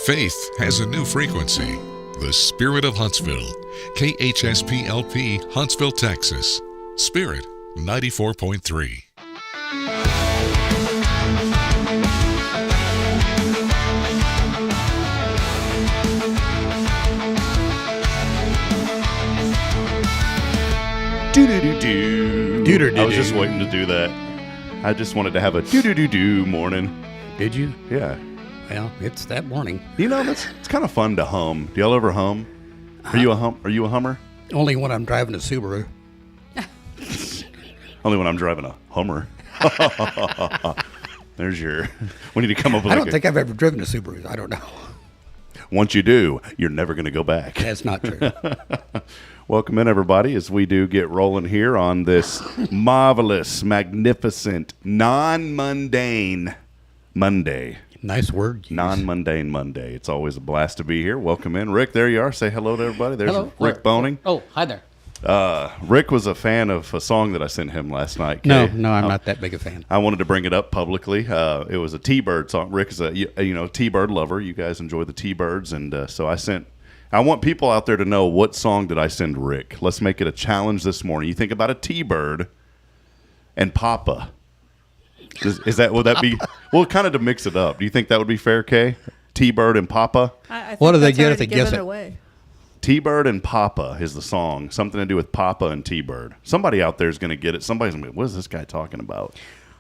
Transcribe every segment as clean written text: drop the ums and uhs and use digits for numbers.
Faith has a new frequency. The Spirit of Huntsville. KHSPLP, Huntsville, Texas. Spirit 94.3. Do-do-do-do. I was just waiting to do that. I just wanted to have a do-do-do-do morning. Did you? Yeah. Well, it's that morning. You know, it's kind of fun to hum. Do y'all ever hum? Are you a hummer? Only when I'm driving a Subaru. Only when I'm driving a Hummer. There's your... We need to come up with I don't think I've ever driven a Subaru. I don't know. Once you do, you're never going to go back. That's not true. Welcome in, everybody, as we do get rolling here on this marvelous, magnificent, non-mundane Monday. Nice word. Non-mundane Monday. It's always a blast to be here. Welcome in. Rick, there you are. Say hello to everybody. There's Hello. Rick Boning. Oh, hi there. Rick was a fan of a song that I sent him last night. No, Kay. I'm not that big a fan. I wanted to bring it up publicly. It was a T-Bird song. Rick is a T-Bird lover. You guys enjoy the T-Birds, and so I want people out there to know, what song did I send Rick? Let's make it a challenge this morning. You think about a T-Bird and Papa. Would that be, well, kind of to mix it up. Do you think that would be fair, Kay? T-Bird and Papa? I think What do they that's get if they already guess given it? away. T-Bird and Papa is the song. Something to do with Papa and T-Bird. Somebody out there is going to get it. Somebody's going to be, what is this guy talking about?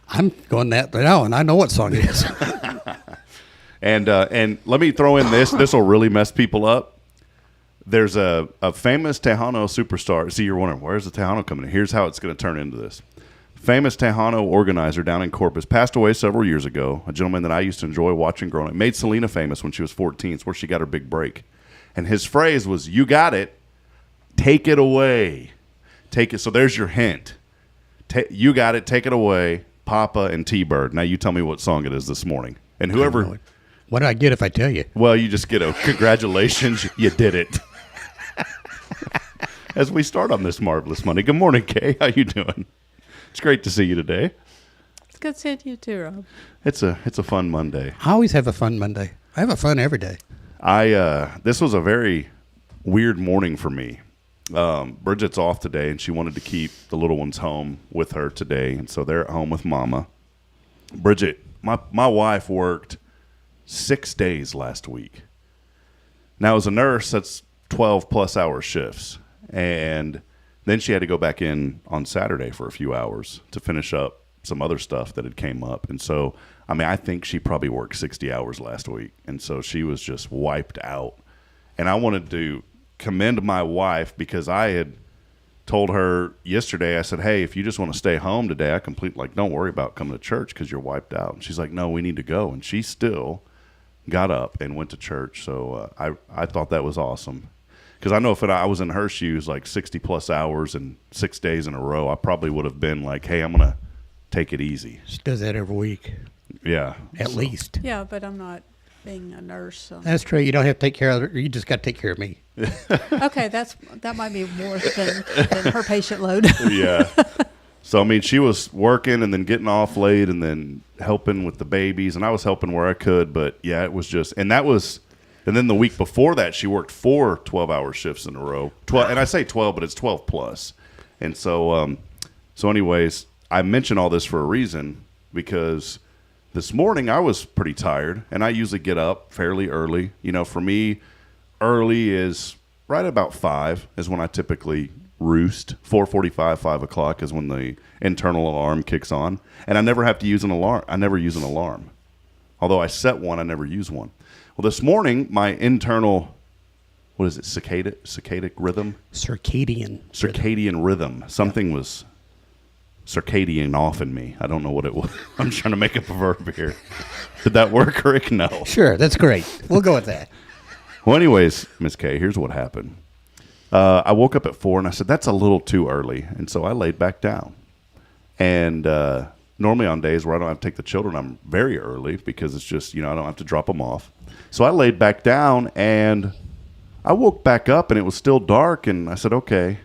I'm going that now, and I know what song it is. And let me throw in this. This will really mess people up. There's a famous Tejano superstar. See, you're wondering, where's the Tejano coming in? Here's how it's going to turn into this. Famous Tejano organizer down in Corpus passed away several years ago. A gentleman that I used to enjoy watching growing up. Made Selena famous when she was 14. It's where she got her big break. And his phrase was, "You got it. Take it away. Take it." So there's your hint. You got it. Take it away. Papa and T-Bird. Now you tell me what song it is this morning. And whoever... What do I get if I tell you? Well, you just get a congratulations. You did it. As we start on this marvelous Monday. Good morning, Kay. How you doing? It's great to see you today. It's good seeing you too, Rob. It's a fun Monday. I always have a fun Monday. I have a fun every day. This was a very weird morning for me. Bridget's off today, and she wanted to keep the little ones home with her today, and so they're at home with Mama. Bridget, my wife worked 6 days last week. Now, as a nurse, that's 12-plus hour shifts, and then she had to go back in on Saturday for a few hours to finish up some other stuff that had came up. And so, I think she probably worked 60 hours last week, and so she was just wiped out. And I wanted to commend my wife because I had told her yesterday, I said, hey, if you just want to stay home today, don't worry about coming to church because you're wiped out. And she's like, no, we need to go. And she still got up and went to church. So I thought that was awesome. Because I know if I was in her shoes, like 60-plus hours and 6 days in a row, I probably would have been like, hey, I'm going to take it easy. She does that every week. Yeah. At least. Yeah, but I'm not being a nurse. So. That's true. You don't have to take care of her. You just got to take care of me. Okay, that might be more than her patient load. Yeah. So, she was working and then getting off late and then helping with the babies. And I was helping where I could. But, yeah, it was just – and then the week before that, she worked 4 12-hour shifts in a row. 12, and I say 12, but it's 12 plus. And so anyways, I mention all this for a reason because this morning I was pretty tired, and I usually get up fairly early. For me, early is right about 5 is when I typically roost. 4:45, 5 o'clock is when the internal alarm kicks on. And I never have to use an alarm. I never use an alarm. Although I set one, I never use one. Well, this morning, my internal, what is it, circadian rhythm? Circadian rhythm. Something was circadian off in me. I don't know what it was. I'm trying to make up a verb here. Did that work, Rick? No. Sure, that's great. We'll go with that. Well, anyways, Miss Kay, here's what happened. I woke up at 4, and I said, that's a little too early. And so I laid back down. And normally on days where I don't have to take the children, I'm very early because it's just, I don't have to drop them off. So I laid back down, and I woke back up, and it was still dark, and I said, okay.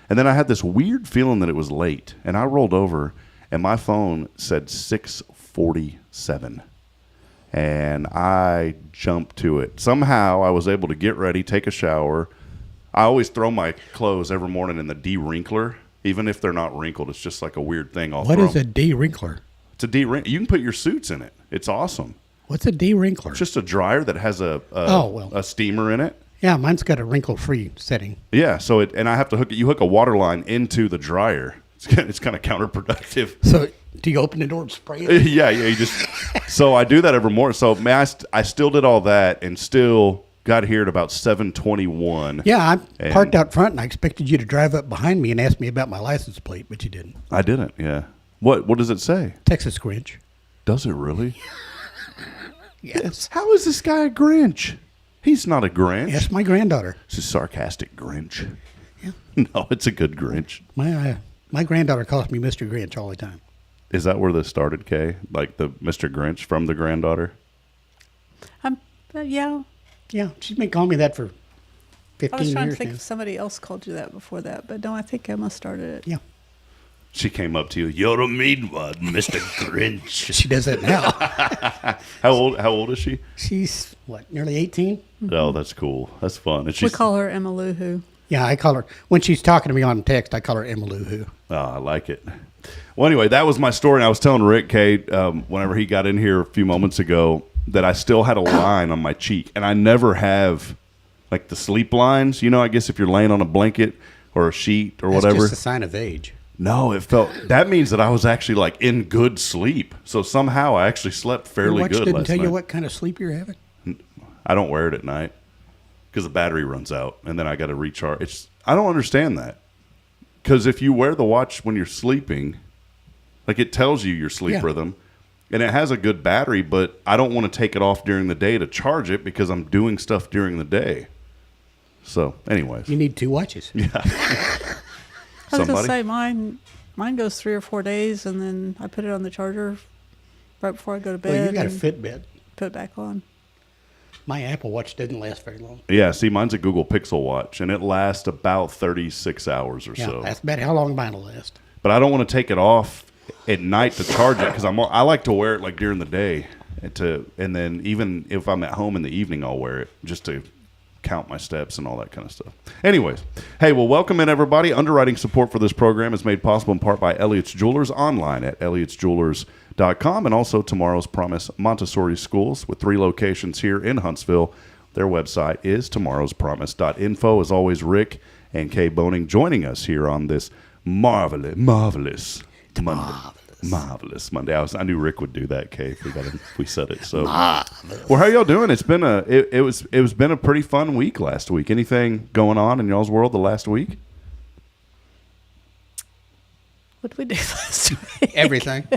And then I had this weird feeling that it was late, and I rolled over, and my phone said 6:47. and I jumped to it. Somehow I was able to get ready, take a shower. I always throw my clothes every morning in the de-wrinkler, even if they're not wrinkled. It's just like a weird thing. What is a de-wrinkler? It's a de-wrinkler. You can put your suits in it. It's awesome. What's a de-wrinkler? It's just a dryer that has a steamer in it. Yeah, mine's got a wrinkle-free setting. Yeah, so and I have to you hook a water line into the dryer. It's kind of counterproductive. So do you open the door and spray it? yeah, you just. So I do that every morning. So man, I still did all that and still got here at about 7:21. Yeah, I parked out front and I expected you to drive up behind me and ask me about my license plate, but you didn't. I didn't. Yeah. What does it say? Texas Grinch. Does it really? Yes. How is this guy a Grinch? He's not a Grinch. That's my granddaughter. It's a sarcastic Grinch. Yeah. No, it's a good Grinch. My granddaughter calls me Mr. Grinch all the time. Is that where this started, Kay? Like the Mr. Grinch from the granddaughter? Yeah. Yeah, she's been calling me that for 15 I was trying years to think now. if somebody else called you that before that, but no, I think Emma started it. Yeah. She came up to you. You're a mean one, Mr. Grinch. She does that now. How old is she? She's, nearly 18? Oh, that's cool. That's fun. And We call her Emma Lou Who. Yeah, I call her, when she's talking to me on text, I call her Emma Lou Who. Oh, I like it. Well, anyway, that was my story. And I was telling Rick, Kate, whenever he got in here a few moments ago, that I still had a line on my cheek. And I never have, like, the sleep lines. I guess if you're laying on a blanket or a sheet or whatever. That's just a sign of age. No, that means that I was actually, like, in good sleep. So somehow I actually slept fairly good last night. Your watch didn't tell you what kind of sleep you're having? I don't wear it at night because the battery runs out, and then I got to recharge. I don't understand that. Because if you wear the watch when you're sleeping, like it tells you your sleep rhythm, and it has a good battery, but I don't want to take it off during the day to charge it because I'm doing stuff during the day. So, anyways. You need 2 watches. Yeah. I was going to say, mine goes 3 or 4 days, and then I put it on the charger right before I go to bed. Well, you got a Fitbit. Put it back on. My Apple Watch doesn't last very long. Yeah, see, mine's a Google Pixel Watch, and it lasts about 36 hours or so. That's about how long mine will last. But I don't want to take it off at night to charge it because I like to wear it like during the day, and then even if I'm at home in the evening, I'll wear it just to count my steps and all that kind of stuff. Anyways, hey, well, welcome in everybody. Underwriting support for this program is made possible in part by Elliott's Jewelers, online at elliotsjewelers.com, and also Tomorrow's Promise Montessori Schools with 3 locations here in Huntsville. Their website is tomorrowspromise.info. As always, Rick and Kay Boning joining us here on this marvelous Monday. Marvelous Monday. I knew Rick would do that, Kay, if we said it. So, well, how y'all doing? It's been it was been a pretty fun week last week. Anything going on in y'all's world the last week? What did we do last week? Everything.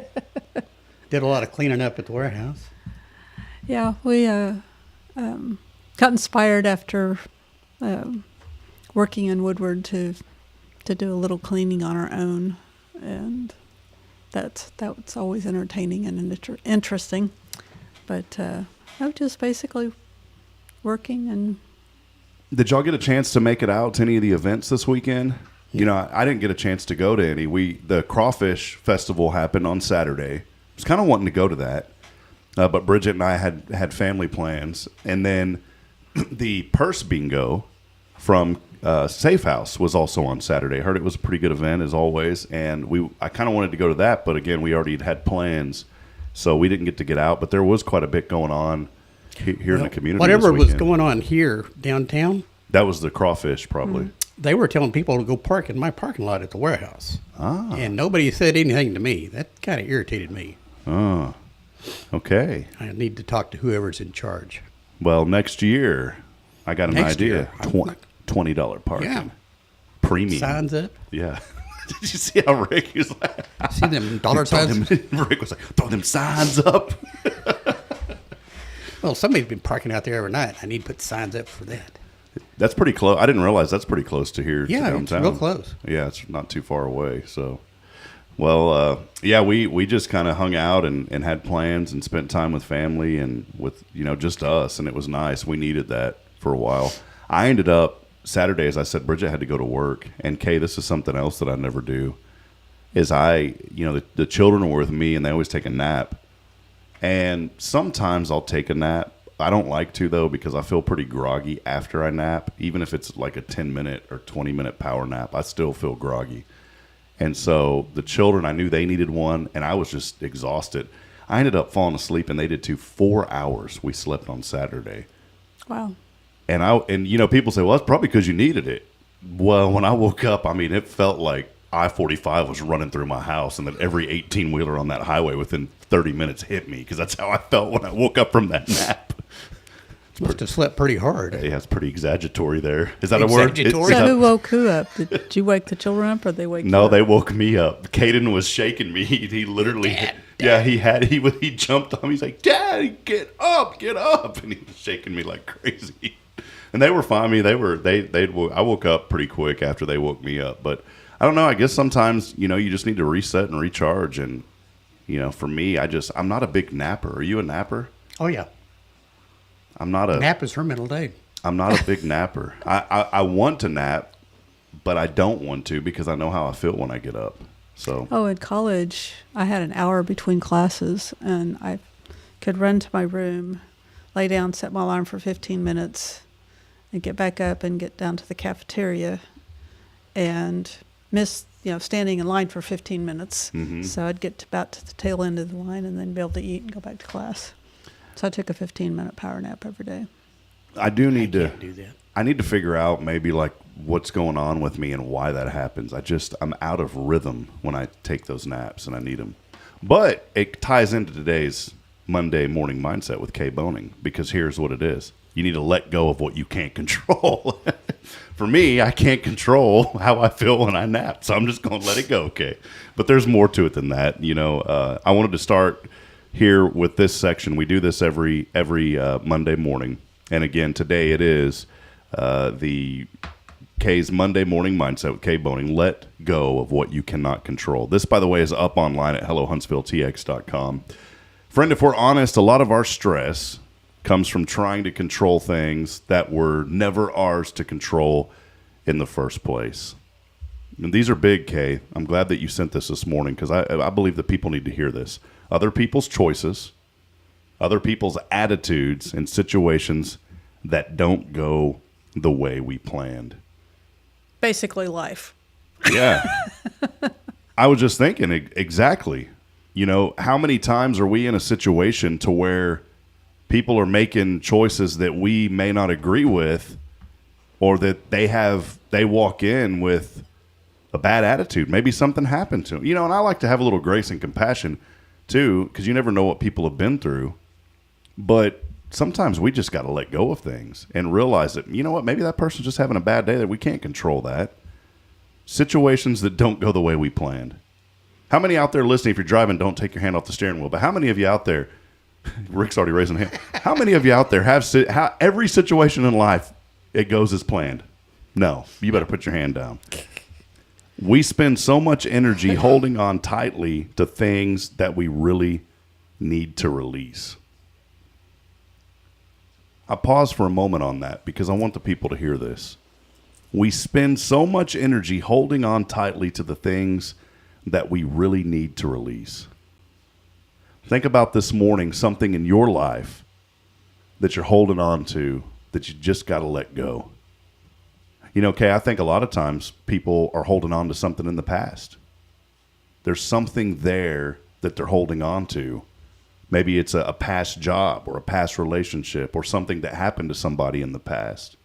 Did a lot of cleaning up at the warehouse. Yeah, we got inspired after working in Woodward to do a little cleaning on our own, and that's always entertaining and interesting. But I was just basically working. And did y'all get a chance to make it out to any of the events this weekend? I didn't get a chance to go to any. The Crawfish Festival happened on Saturday. I was kind of wanting to go to that, but Bridget and I had family plans. And then the Purse Bingo from Safe House was also on Saturday. I heard it was a pretty good event as always, and I kind of wanted to go to that, but again, we already had plans, so we didn't get out. But there was quite a bit going on here in the community. Whatever was going on here downtown, that was the Crawfish, probably. They were telling people to go park in my parking lot at the warehouse, and nobody said anything to me. That kind of irritated me. Oh, okay. I need to talk to whoever's in charge. Well, next year, I got an idea. $20 parking. Yeah. Premium. Signs up. Yeah. Did you see how Rick was like? See them dollar signs? Rick was like, throw them signs up. Well, somebody's been parking out there every night. I need to put signs up for that. That's pretty close. I didn't realize that's pretty close to here. Yeah, to downtown. it's real close. Yeah, it's not too far away. So, well, we just kind of hung out and had plans and spent time with family and with, just us. And it was nice. We needed that for a while. I ended up, Saturday, as I said, Bridget had to go to work. And Kay, this is something else that I never do, is the children were with me and they always take a nap. And sometimes I'll take a nap. I don't like to, though, because I feel pretty groggy after I nap. Even if it's like a 10-minute or 20-minute power nap, I still feel groggy. And so the children, I knew they needed one, and I was just exhausted. I ended up falling asleep, and they did too. 4 hours we slept on Saturday. Wow. And you know, people say, well, that's probably because you needed it. Well, when I woke up, I mean, it felt like I-45 was running through my house, and that every 18-wheeler on that highway within 30 minutes hit me, because that's how I felt when I woke up from that nap. Must have slept pretty hard. Yeah, it's pretty exaggatory there. Is that a word? Exaggatory? So who woke who up? Did you wake the children up, or they wake you No, up? they woke me up. Caden was shaking me. He literally, he jumped on me. He's like, "Daddy, get up!" And he was shaking me like crazy. And they were fine. I mean, I woke up pretty quick after they woke me up. But I don't know. I guess sometimes, you know, you just need to reset and recharge. And, you know, for me, I'm not a big napper. Are you a napper? Oh, yeah. Nap is her middle day. I'm not a big napper. I want to nap, but I don't want to because I know how I feel when I get up. So. Oh, in college, I had an hour between classes, and I could run to my room, lay down, set my alarm for 15 minutes, and get back up and get down to the cafeteria, and miss, standing in line for 15 minutes. Mm-hmm. So I'd get about to the tail end of the line and then be able to eat and go back to class. So I took a 15-minute power nap every day. I do need to do that. I need to figure out maybe like what's going on with me and why that happens. I'm out of rhythm when I take those naps, and I need them. But it ties into today's Monday morning mindset with Kay Boning, because here's what it is. You need to let go of what you can't control. For me, I can't control how I feel when I nap, so I'm just going to let it go, okay? But there's more to it than that. I wanted to start here with this section. We do this every Monday morning. And again, today it is the Kay's Monday morning mindset with Kay Boning. Let go of what you cannot control. This, by the way, is up online at hellohuntsvilletx.com. Friend, if we're honest, a lot of our stress comes from trying to control things that were never ours to control in the first place. And these are big, Kay. I'm glad that you sent this morning, because I believe that people need to hear this. Other people's choices, other people's attitudes and situations that don't go the way we planned. Basically life. Yeah. I was just thinking, exactly. How many times are we in a situation to where people are making choices that we may not agree with, or that they walk in with a bad attitude? Maybe something happened to them. And I like to have a little grace and compassion too, because you never know what people have been through. But sometimes we just got to let go of things and realize that, maybe that person's just having a bad day, that we can't control that. Situations that don't go the way we planned. How many out there listening, if you're driving, don't take your hand off the steering wheel, but how many of you out there, Rick's already raising a hand, how many of you out there have every situation in life, it goes as planned? No, you better put your hand down. We spend so much energy holding on tightly to things that we really need to release. I pause for a moment on that because I want the people to hear this. We spend so much energy holding on tightly to the things that we really need to release. Think about this morning, something in your life that you're holding on to that you just got to let go. Kay, I think a lot of times people are holding on to something in the past. There's something there that they're holding on to. Maybe it's a past job or a past relationship or something that happened to somebody in the past.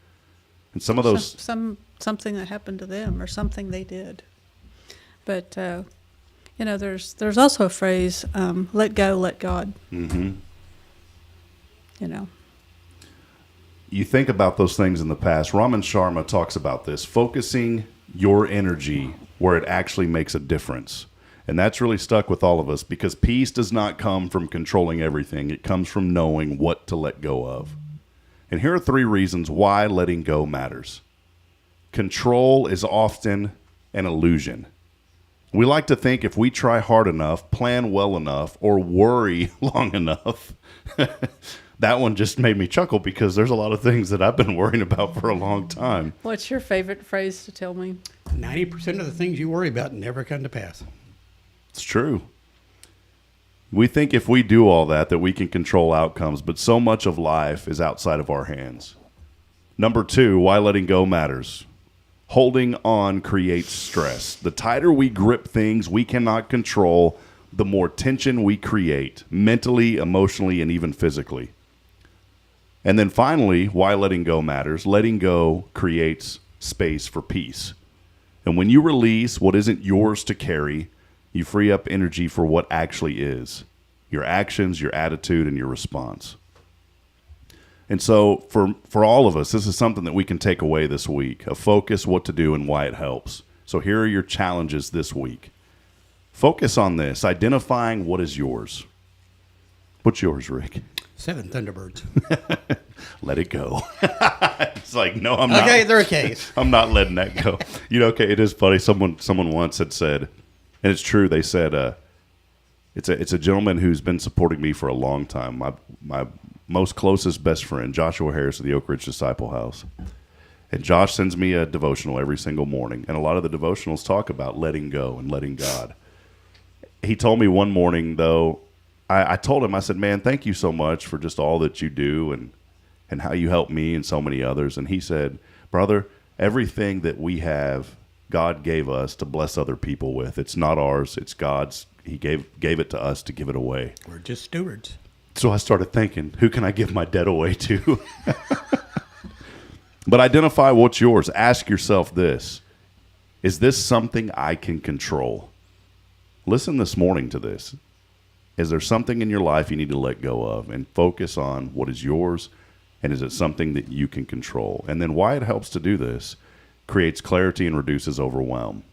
And some of those... Something that happened to them or something they did. But, there's also a phrase, let go, let God. Mm-hmm. You think about those things in the past. Raman Sharma talks about this, focusing your energy where it actually makes a difference. And that's really stuck with all of us, because peace does not come from controlling everything. It comes from knowing what to let go of. And here are 3 reasons why letting go matters. Control is often an illusion. We like to think if we try hard enough, plan well enough, or worry long enough. That one just made me chuckle, because there's a lot of things that I've been worrying about for a long time. What's your favorite phrase to tell me? 90% of the things you worry about never come to pass. It's true. We think if we do all that we can control outcomes, but so much of life is outside of our hands. Number 2, why letting go matters. Holding on creates stress. The tighter we grip things we cannot control, the more tension we create, mentally, emotionally, and even physically. And then finally, why letting go matters. Letting go creates space for peace. And when you release what isn't yours to carry, you free up energy for what actually is. Your actions, your attitude, and your response. And so for all of us, this is something that we can take away this week, a focus, what to do, and why it helps. So here are your challenges this week. Focus on this, identifying what is yours. What's yours, Rick? 7 Thunderbirds. Let it go. It's like, no, I'm not. Okay, they're a case. I'm not letting that go. Okay, it is funny. Someone once had said, and it's true, they said, it's a gentleman who's been supporting me for a long time. My most closest best friend, Joshua Harris of the Oak Ridge Disciple House. And Josh sends me a devotional every single morning. And a lot of the devotionals talk about letting go and letting God. He told me one morning, though, I told him, I said, man, thank you so much for just all that you do and how you help me and so many others. And he said, brother, everything that we have, God gave us to bless other people with. It's not ours, it's God's. He gave it to us to give it away. We're just stewards. So I started thinking, who can I give my debt away to? But identify what's yours. Ask yourself this. Is this something I can control? Listen this morning to this. Is there something in your life you need to let go of? And focus on what is yours, and is it something that you can control? And then why it helps to do this, creates clarity and reduces overwhelm.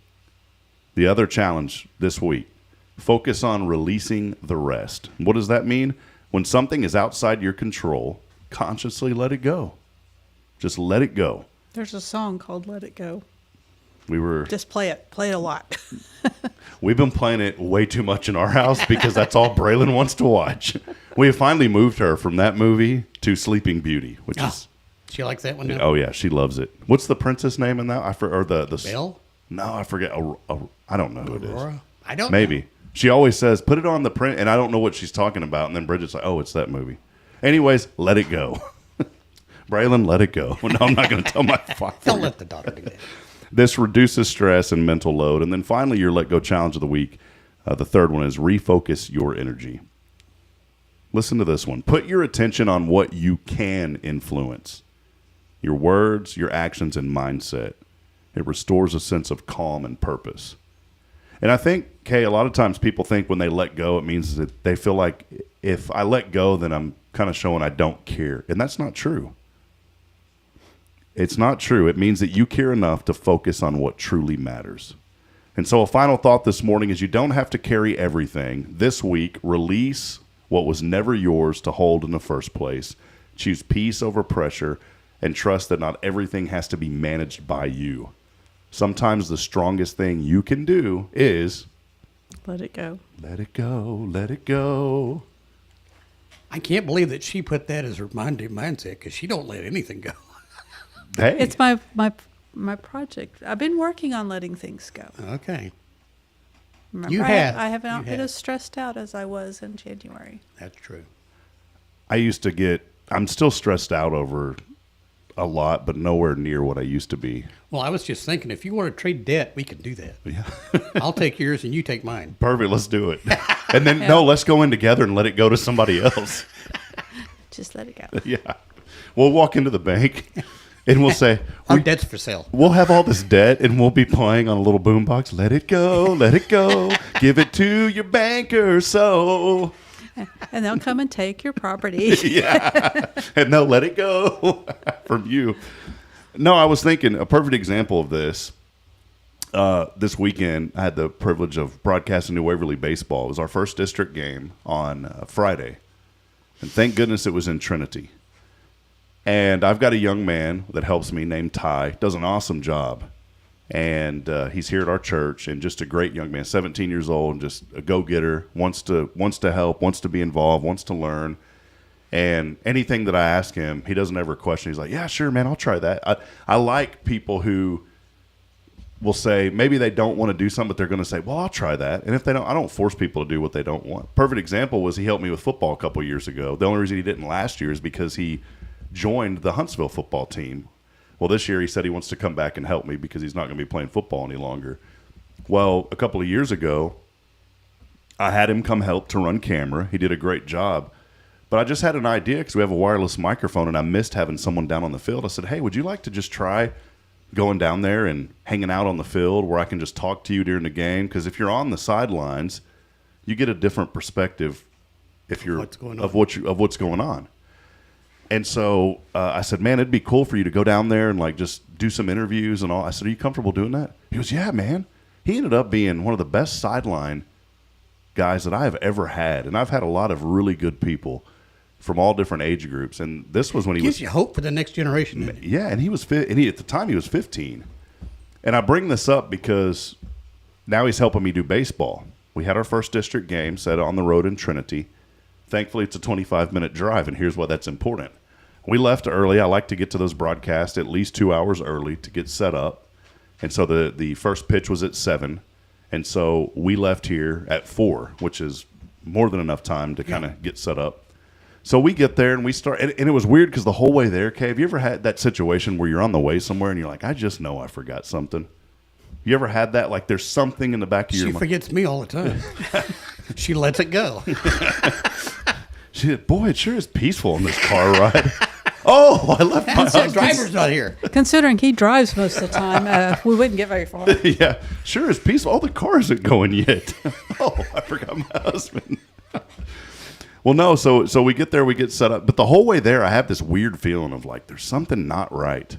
The other challenge this week, focus on releasing the rest. What does that mean? When something is outside your control, consciously let it go. Just let it go. There's a song called Let It Go. Just play it a lot. We've been playing it way too much in our house because that's all Braylon wants to watch. We have finally moved her from that movie to Sleeping Beauty, which is... She likes that one now? Oh, yeah, she loves it. What's the princess name in that? Or the Belle? No, I forget. I don't know who it is. Aurora? I don't Maybe. know. She always says, put it on the print, and I don't know what she's talking about. And then Bridget's like, oh, it's that movie. Anyways, let it go. Braylon, let it go. No, I'm not going to tell my father. Don't let the daughter do that. This reduces stress and mental load. And then finally, your let go challenge of the week. The third one is refocus your energy. Listen to this one. Put your attention on what you can influence. Your words, your actions, and mindset. It restores a sense of calm and purpose. And I think, Kay, a lot of times people think when they let go, it means that they feel like if I let go, then I'm kind of showing I don't care. And that's not true. It's not true. It means that you care enough to focus on what truly matters. And so a final thought this morning is you don't have to carry everything. This week, release what was never yours to hold in the first place. Choose peace over pressure and trust that not everything has to be managed by you. Sometimes the strongest thing you can do is... Let it go. Let it go. Let it go. I can't believe that she put that as her mindset because she don't let anything go. Hey. It's my project. I've been working on letting things go. Okay. Remember, You have. I have not You been have. as stressed out as I was in January. That's true. I'm still stressed out over a lot, but nowhere near what I used to be. Well, I was just thinking, if you want to trade debt, we can do that. Yeah. I'll take yours and you take mine. Perfect. Let's do it. And then, no, let's go in together and let it go to somebody else. Just let it go. Yeah. We'll walk into the bank and we'll say, Our debt's for sale. we'll have all this debt and we'll be playing on a little boombox. Let it go, give it to your banker. So, And they'll come and take your property. yeah. And they'll let it go from you. No, I was thinking a perfect example of this. This weekend, I had the privilege of broadcasting New Waverly baseball. It was our first district game on Friday. And thank goodness it was in Trinity. And I've got a young man that helps me named Ty, does an awesome job. And he's here at our church and just a great young man, 17 years old, and just a go-getter, wants to help, wants to be involved, wants to learn. And anything that I ask him, he doesn't ever question. He's like, yeah, sure, man, I'll try that. I like people who will say maybe they don't want to do something, but they're going to say, well, I'll try that. And if they don't, I don't force people to do what they don't want. Perfect example was he helped me with football a couple years ago. The only reason he didn't last year is because he joined the Huntsville football team. Well, this year he said he wants to come back and help me because he's not going to be playing football any longer. Well, a couple of years ago, I had him come help to run camera. He did a great job. But I just had an idea because we have a wireless microphone, and I missed having someone down on the field. I said, hey, would you like to just try going down there and hanging out on the field where I can just talk to you during the game? Because if you're on the sidelines, you get a different perspective if you're of what's going on. And so I said, man, it'd be cool for you to go down there and like just do some interviews and all. I said, are you comfortable doing that? He goes, yeah, man. He ended up being one of the best sideline guys that I have ever had. And I've had a lot of really good people from all different age groups. And this was when he gives you hope for the next generation. Yeah, and he was at the time he was 15. And I bring this up because now he's helping me do baseball. We had our first district game set on the road in Trinity. Thankfully, it's a 25-minute drive, and here's why that's important. We left early. I like to get to those broadcasts at least 2 hours early to get set up. And so the first pitch was at 7. And so we left here at 4, which is more than enough time to kind of get set up. So we get there and we start, and it was weird because the whole way there, Kay, have you ever had that situation where you're on the way somewhere and you're like, I just know I forgot something? You ever had that? Like there's something in the back of your mind. She forgets me all the time. She lets it go. She said, boy, it sure is peaceful in this car ride. Oh, I left my husband's. Driver's not here. Considering he drives most of the time, we wouldn't get very far. Yeah, sure is peaceful. Oh, the car isn't going yet. Oh, I forgot my husband. Well, no, so we get there, we get set up. But the whole way there, I have this weird feeling of like there's something not right.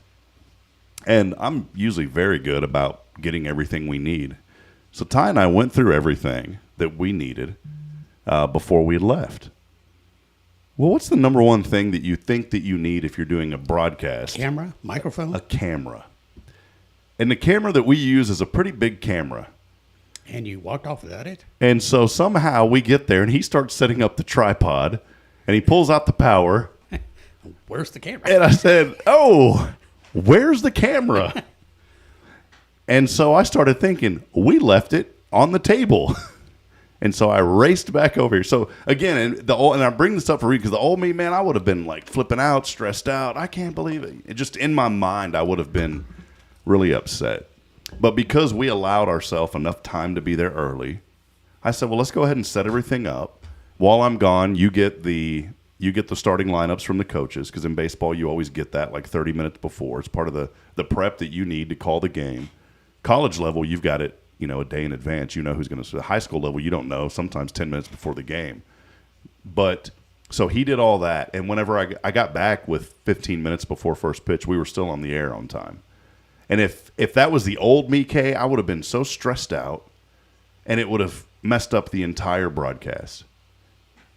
And I'm usually very good about getting everything we need. So Ty and I went through everything that we needed before we left. Well, what's the number one thing that you think that you need if you're doing a broadcast? Camera? Microphone? A camera. And the camera that we use is a pretty big camera. And you walked off without it? And so somehow we get there, and he starts setting up the tripod, and he pulls out the power. Where's the camera? And I said, oh, where's the camera? And so I started thinking, we left it on the table. And so I raced back over here. So again, and I bring this up for you because the old me, man, I would have been like flipping out, stressed out. I can't believe it. Just in my mind, I would have been really upset. But because we allowed ourselves enough time to be there early, I said, well, let's go ahead and set everything up. While I'm gone, you get the starting lineups from the coaches, because in baseball you always get that like 30 minutes before. It's part of the prep that you need to call the game. College level, you've got it, a day in advance. You know who's going to. High school level, you don't know. Sometimes 10 minutes before the game. But so he did all that, and whenever I got back with 15 minutes before first pitch, we were still on the air on time. And if that was the old me, Kay, I would have been so stressed out, and it would have messed up the entire broadcast.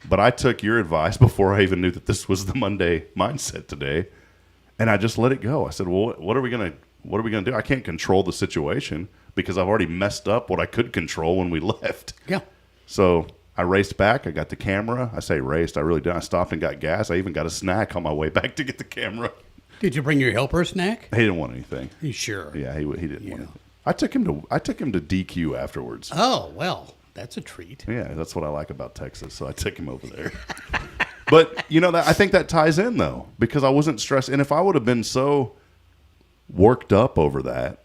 But I took your advice before I even knew that this was the Monday mindset today, and I just let it go. I said, well, what are we gonna do? I can't control the situation because I've already messed up what I could control when we left. Yeah. So I raced back. I got the camera. I say raced. I really did. I stopped and got gas. I even got a snack on my way back to get the camera. Did you bring your helper a snack? He didn't want anything. You sure? Yeah, he didn't want anything. I took him to DQ afterwards. Oh, well, that's a treat. Yeah, that's what I like about Texas. So I took him over there. But I think that ties in though, because I wasn't stressed. And if I would have been so worked up over that,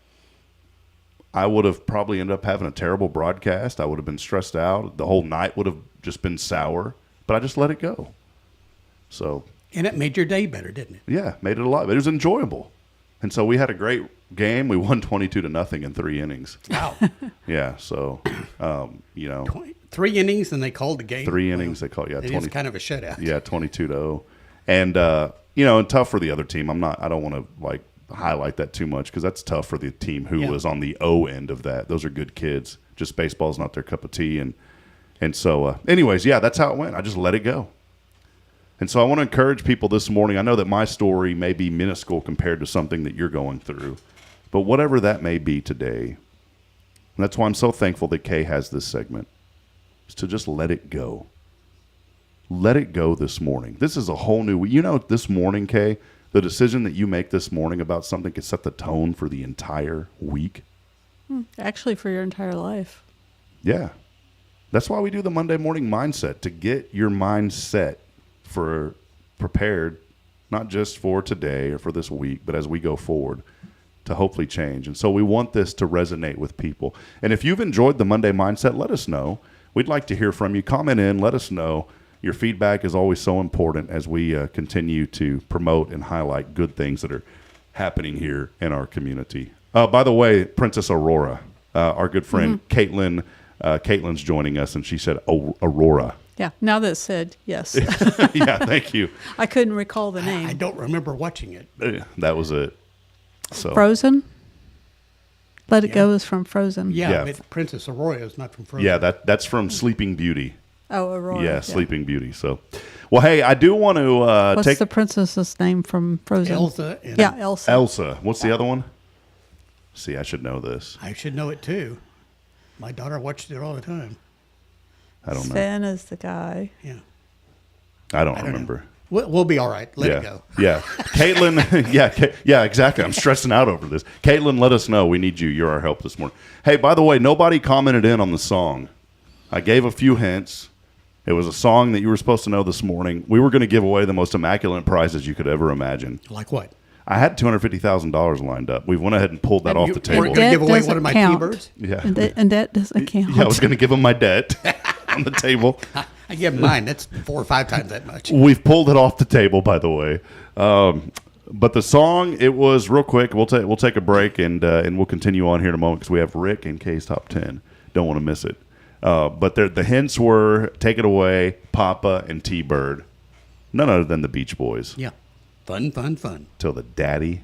I would have probably ended up having a terrible broadcast. I would have been stressed out. The whole night would have just been sour. But I just let it go. So. And it made your day better, didn't it? Yeah, made it a lot better. It was enjoyable. And so we had a great game. We won 22-0 in 3 innings. Wow. Yeah, so, 3 innings, and they called the game? 3 innings, they called, yeah. It is kind of a shutout. Yeah, 22-0. And, and tough for the other team. I don't want to, highlight that too much because that's tough for the team who was on the O end of that. Those are good kids. Just baseball's not their cup of tea. And so, anyways, yeah, that's how it went. I just let it go. And so I want to encourage people this morning. I know that my story may be minuscule compared to something that you're going through, but whatever that may be today, and that's why I'm so thankful that Kay has this segment, is to just let it go. Let it go this morning. This is a whole new, this morning, Kay, the decision that you make this morning about something could set the tone for the entire week. Actually, for your entire life. Yeah. That's why we do the Monday morning mindset, to get your mind set for prepared, not just for today or for this week, but as we go forward to hopefully change. And so we want this to resonate with people. And if you've enjoyed the Monday mindset, let us know. We'd like to hear from you. Comment in, let us know. Your feedback is always so important as we continue to promote and highlight good things that are happening here in our community. By the way, Princess Aurora, our good friend Caitlin, Caitlin's joining us, and she said Aurora. Yeah, now that said, yes. Yeah, thank you. I couldn't recall the name. I don't remember watching it. That was it. So Frozen? Let It Go is from Frozen. Yeah, but Princess Aurora is not from Frozen. Yeah, that's from Sleeping Beauty. Oh, Aurora. Yeah, Sleeping Beauty. So, well, hey, I do want to What's the princess's name from Frozen? Elsa. And Elsa. Elsa. What's the other one? See, I should know this. I should know it too. My daughter watched it all the time. I don't know. Sven is the guy. Yeah. I don't remember. We'll be all right. Let it go. Yeah. Caitlin, yeah, exactly. I'm stressing out over this. Caitlin, let us know. We need you. You're our help this morning. Hey, by the way, nobody commented in on the song. I gave a few hints. It was a song that you were supposed to know this morning. We were going to give away the most immaculate prizes you could ever imagine. Like what? I had $250,000 lined up. We went ahead and pulled that off the table. We're going to give away one of my T-birds? Yeah. And that doesn't count. Yeah, I was going to give them my debt on the table. I give mine. That's 4 or 5 times that much. We've pulled it off the table, by the way. But the song, it was real quick. We'll take a break and we'll continue on here in a moment because we have Rick and Kay's Top 10. Don't want to miss it. But the hints were Take It Away, Papa, and T-Bird. None other than the Beach Boys. Yeah. Fun. Till the daddy.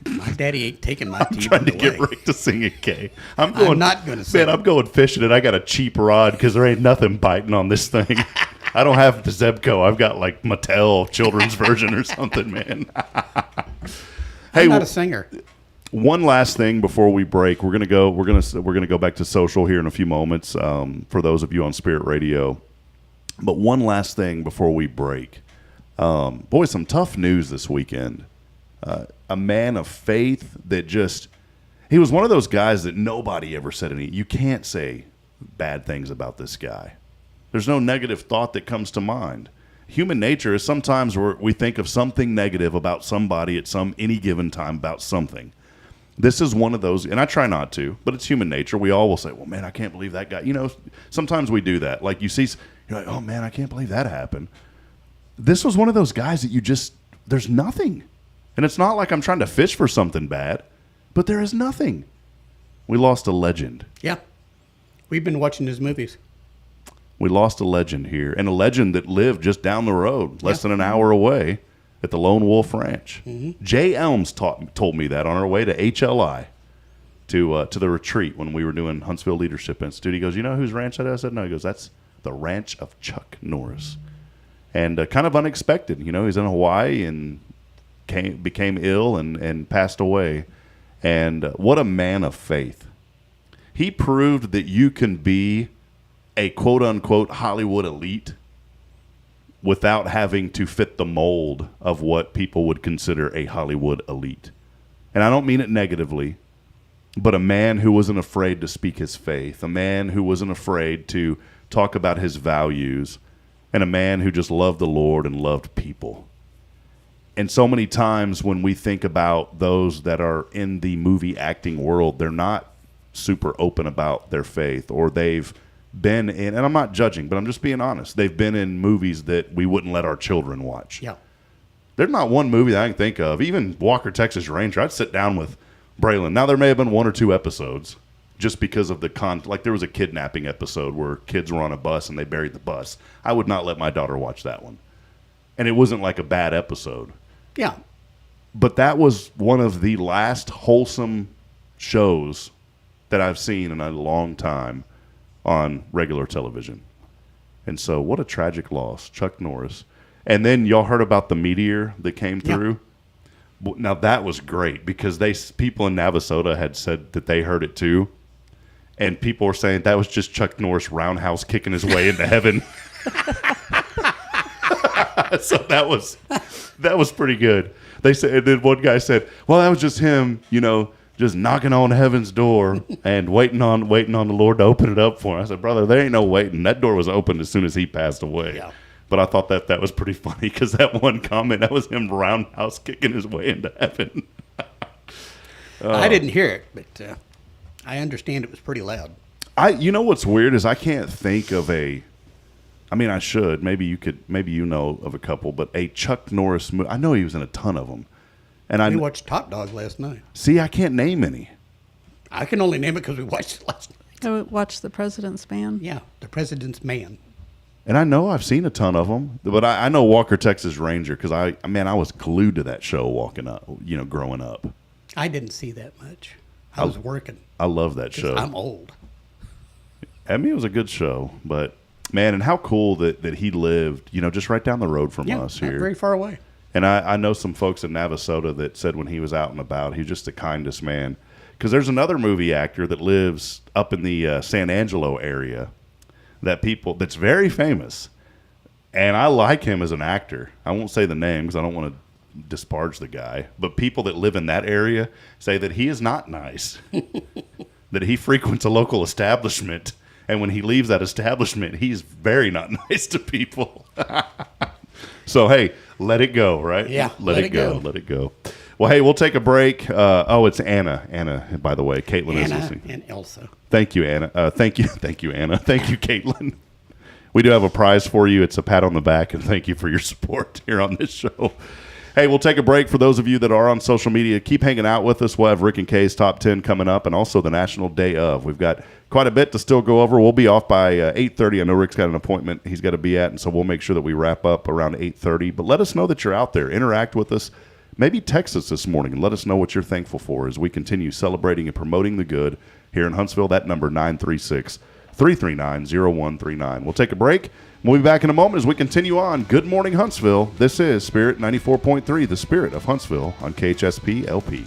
My daddy ain't taking my I'm T-bird trying to away. get Rick to sing it, Kay. I'm not going to sing. Man, I'm going fishing and I got a cheap rod because there ain't nothing biting on this thing. I don't have the Zebco. I've got like Mattel children's version or something, man. Hey, I'm not a singer. One last thing before we break. We're gonna go back to social here in a few moments for those of you on Spirit Radio. But one last thing before we break. Boy, some tough news this weekend. A man of faith that he was one of those guys that nobody ever said any. You can't say bad things about this guy. There's no negative thought that comes to mind. Human nature is sometimes we think of something negative about somebody at any given time about something. This is one of those, and I try not to, but it's human nature. We all will say, well, man, I can't believe that guy. You know, sometimes we do that. Like you're like, oh, man, I can't believe that happened. This was one of those guys that there's nothing. And it's not like I'm trying to fish for something bad, but there is nothing. We lost a legend. Yeah. We've been watching his movies. We lost a legend here, and a legend that lived just down the road, less than an hour away at the Lone Wolf Ranch. Mm-hmm. Jay Elms told me that on our way to HLI to the retreat when we were doing Huntsville Leadership Institute. He goes, you know whose ranch that is? I said, no. He goes, that's the ranch of Chuck Norris. And kind of unexpected. You know, he's in Hawaii and became ill and passed away. And what a man of faith. He proved that you can be a quote-unquote Hollywood elite without having to fit the mold of what people would consider a Hollywood elite. And I don't mean it negatively, but a man who wasn't afraid to speak his faith, a man who wasn't afraid to talk about his values, and a man who just loved the Lord and loved people. And so many times when we think about those that are in the movie acting world, they're not super open about their faith, or they've been in, and I'm not judging, but I'm just being honest, they've been in movies that we wouldn't let our children watch. Yeah. There's not one movie that I can think of, even Walker, Texas Ranger, I'd sit down with Braylon. Now, there may have been 1 or 2 episodes just because of like there was a kidnapping episode where kids were on a bus and they buried the bus. I would not let my daughter watch that one. And it wasn't like a bad episode. Yeah. But that was one of the last wholesome shows that I've seen in a long time on regular television. And so what a tragic loss, Chuck Norris. And then y'all heard about the meteor that came through? Yeah. Now that was great because people in Navasota had said that they heard it too. And people were saying that was just Chuck Norris roundhouse kicking his way into heaven. So that was pretty good. They said, and then one guy said, well, that was just him, just knocking on heaven's door and waiting on the Lord to open it up for him. I said, brother, there ain't no waiting. That door was opened as soon as he passed away. Yeah. But I thought that was pretty funny because that one comment, that was him roundhouse kicking his way into heaven. I didn't hear it, but I understand it was pretty loud. You know what's weird is I can't think of I should. Maybe you know of a couple, but a Chuck Norris movie. I know he was in a ton of them. And We watched Top Dog last night. See, I can't name any. I can only name it because we watched it last night. I watched The President's Man. Yeah, The President's Man. And I know I've seen a ton of them, but I know Walker, Texas Ranger because I was glued to that show growing up. I didn't see that much. I was working. I love that show. I'm old. It was a good show, but man, and how cool that he lived, just right down the road from us not here. very far away. And I know some folks in Navasota that said when he was out and about, he's just the kindest man. Because there's another movie actor that lives up in the San Angelo area that's very famous. And I like him as an actor. I won't say the name because I don't want to disparage the guy. But people that live in that area say that he is not nice. That he frequents a local establishment. And when he leaves that establishment, he's very not nice to people. So, hey, let it go, right? Yeah, let it go. Let it go. Well, hey, we'll take a break. It's Anna. Anna, by the way. Caitlin is listening. And Elsa. Thank you, Anna. Thank you, Anna. Thank you, Caitlin. We do have a prize for you. It's a pat on the back, and thank you for your support here on this show. Hey, we'll take a break. For those of you that are on social media, keep hanging out with us. We'll have Rick and Kay's Top 10 coming up, and also the National Day Of. We've got quite a bit to still go over. We'll be off by 8:30. I know Rick's got an appointment he's got to be at, and so we'll make sure that we wrap up around 8:30. But let us know that you're out there. Interact with us. Maybe text us this morning and let us know what you're thankful for as we continue celebrating and promoting the good here in Huntsville. That number, 936-339-0139. We'll take a break. We'll be back in a moment as we continue on. Good morning, Huntsville. This is Spirit 94.3, the Spirit of Huntsville on KHSP LP.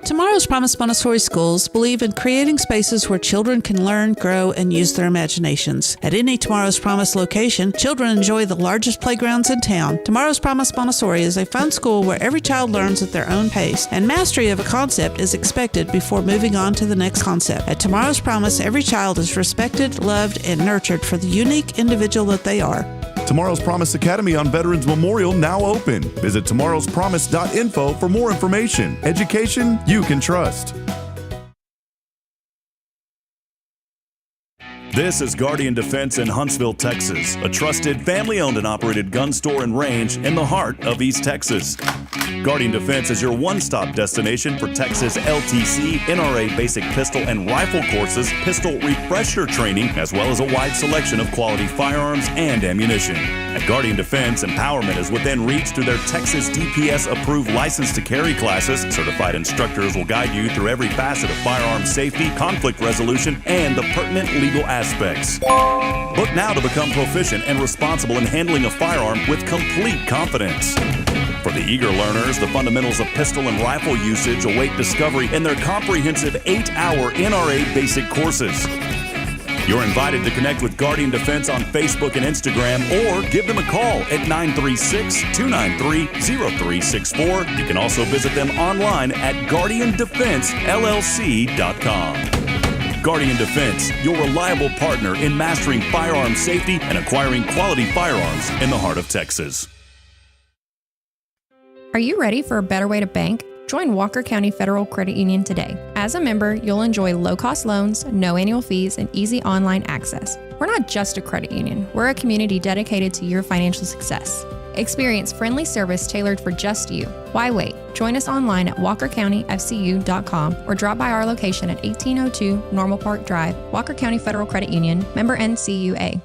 Tomorrow's Promise Montessori schools believe in creating spaces where children can learn, grow, and use their imaginations. At any Tomorrow's Promise location, children enjoy the largest playgrounds in town. Tomorrow's Promise Montessori is a fun school where every child learns at their own pace, and mastery of a concept is expected before moving on to the next concept. At Tomorrow's Promise, every child is respected, loved, and nurtured for the unique individual that they are. Tomorrow's Promise Academy on Veterans Memorial now open. Visit tomorrowspromise.info for more information. Education you can trust. This is Guardian Defense in Huntsville, Texas, a trusted family-owned and operated gun store and range in the heart of East Texas. Guardian Defense is your one-stop destination for Texas LTC, NRA basic pistol and rifle courses, pistol refresher training, as well as a wide selection of quality firearms and ammunition. At Guardian Defense, empowerment is within reach through their Texas DPS-approved license to carry classes. Certified instructors will guide you through every facet of firearm safety, conflict resolution, and the pertinent legal aspects. Book now to become proficient and responsible in handling a firearm with complete confidence. For the eager learners, the fundamentals of pistol and rifle usage await discovery in their comprehensive 8-hour NRA basic courses. You're invited to connect with Guardian Defense on Facebook and Instagram, or give them a call at 936-293-0364. You can also visit them online at guardiandefensellc.com. Guardian Defense, your reliable partner in mastering firearm safety and acquiring quality firearms in the heart of Texas. Are you ready for a better way to bank? Join Walker County Federal Credit Union today. As a member, you'll enjoy low-cost loans, no annual fees, and easy online access. We're not just a credit union. We're a community dedicated to your financial success. Experience friendly service tailored for just you. Why wait? Join us online at walkercountyfcu.com or drop by our location at 1802 Normal Park Drive, Walker County Federal Credit Union, member NCUA.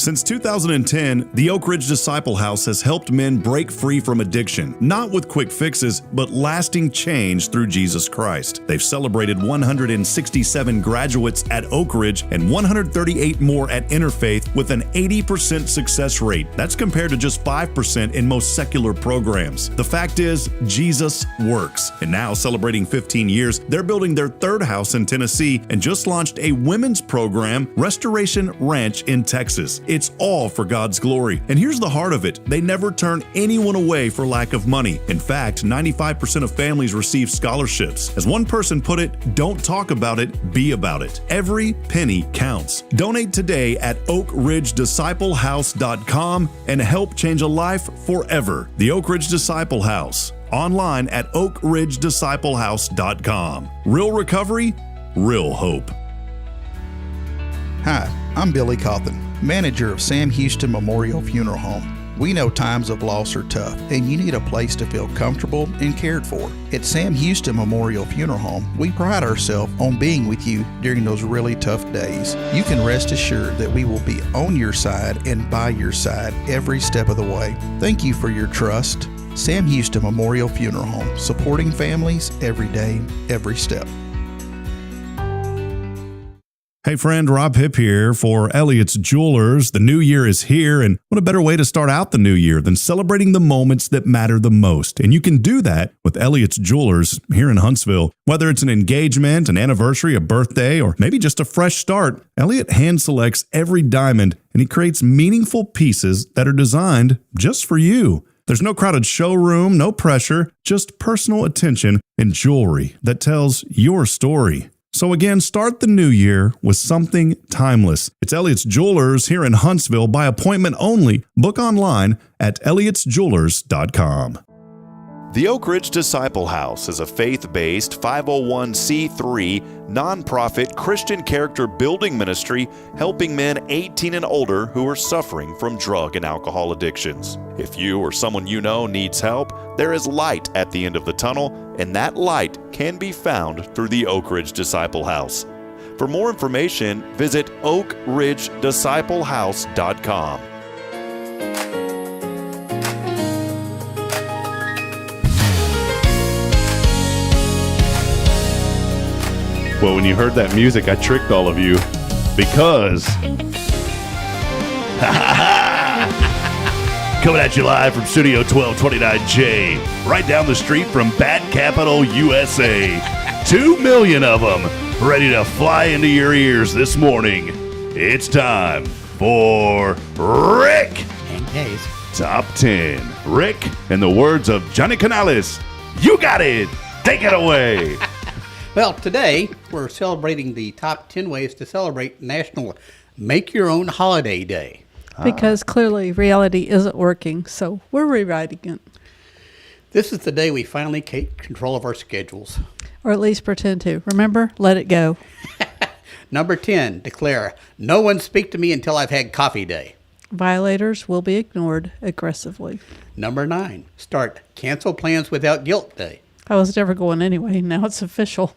Since 2010, the Oak Ridge Disciple House has helped men break free from addiction, not with quick fixes, but lasting change through Jesus Christ. They've celebrated 167 graduates at Oak Ridge and 138 more at Interfaith with an 80% success rate. That's compared to just 5% in most secular programs. The fact is, Jesus works. And now, celebrating 15 years, they're building their third house in Tennessee and just launched a women's program, Restoration Ranch in Texas. It's all for God's glory. And here's the heart of it. They never turn anyone away for lack of money. In fact, 95% of families receive scholarships. As one person put it, don't talk about it, be about it. Every penny counts. Donate today at oakridgedisciplehouse.com and help change a life forever. The Oak Ridge Disciple House. Online at oakridgedisciplehouse.com. Real recovery, real hope. Hi, I'm Billy Cawthon, manager of Sam Houston Memorial Funeral Home. We know times of loss are tough, and you need a place to feel comfortable and cared for. At Sam Houston Memorial Funeral Home, we pride ourselves on being with you during those really tough days. You can rest assured that we will be on your side and by your side every step of the way. Thank you for your trust. Sam Houston Memorial Funeral Home, supporting families every day, every step. Hey friend, Rob Hipp here for Elliott's Jewelers. The new year is here, and what a better way to start out the new year than celebrating the moments that matter the most. And you can do that with Elliott's Jewelers here in Huntsville. Whether it's an engagement, an anniversary, a birthday, or maybe just a fresh start, Elliott hand selects every diamond, and he creates meaningful pieces that are designed just for you. There's no crowded showroom, no pressure, just personal attention and jewelry that tells your story. So again, start the new year with something timeless. It's Elliott's Jewelers here in Huntsville by appointment only. Book online at elliotsjewelers.com. The Oak Ridge Disciple House is a faith-based 501c3 nonprofit Christian character building ministry helping men 18 and older who are suffering from drug and alcohol addictions. If you or someone you know needs help, there is light at the end of the tunnel, and that light can be found through the Oak Ridge Disciple House. For more information, visit oakridgedisciplehouse.com. Well, when you heard that music, I tricked all of you because coming at you live from Studio 1229J, right down the street from Bat Capital, USA. 2 million of them ready to fly into your ears this morning. It's time for Rick And Hayes. Top 10. Rick, in the words of Johnny Canales, you got it. Take it away. Well, today we're celebrating the top 10 ways to celebrate National Make Your Own Holiday Day. Because clearly reality isn't working, so we're rewriting it. This is the day we finally take control of our schedules. Or at least pretend to. Remember, let it go. Number 10, declare, no one speak to me until I've had coffee day. Violators will be ignored aggressively. Number 9, start cancel plans without guilt day. I was never going anyway. Now it's official.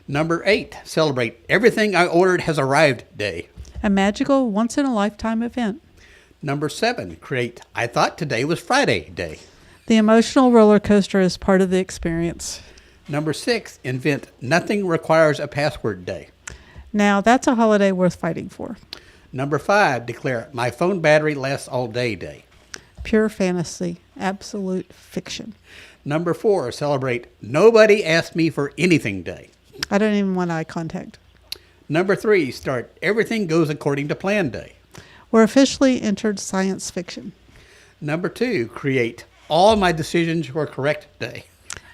Number 8, celebrate everything I ordered has arrived day. A magical, once-in-a-lifetime event. Number 7, create I thought today was Friday day. The emotional roller coaster is part of the experience. Number 6, invent nothing requires a password day. Now that's a holiday worth fighting for. Number 5, declare my phone battery lasts all day day. Pure fantasy. Absolute fiction. Number 4, celebrate nobody asked me for anything day. I don't even want eye contact. Number 3, start everything goes according to plan day. We're officially entered science fiction. Number 2, create all my decisions were correct day.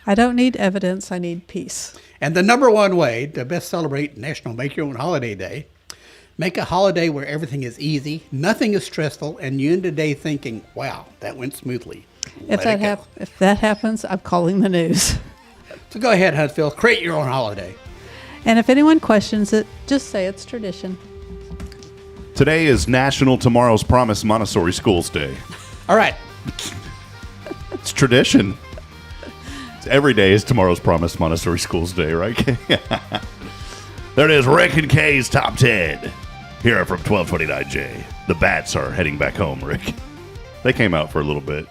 I don't need evidence, I need peace. And the number 1 way to best celebrate National Make Your Own Holiday Day, make a holiday where everything is easy, nothing is stressful, and you end the day thinking, wow, that went smoothly. If that happens, I'm calling the news. So go ahead, Huntsville, create your own holiday. And if anyone questions it, just say it's tradition. Today is National Tomorrow's Promise Montessori Schools Day. All right. It's tradition. Every day is Tomorrow's Promise Montessori Schools Day, right? There it is, Rick and Kay's Top 10. Here from 1229J. The Bats are heading back home, Rick. They came out for a little bit.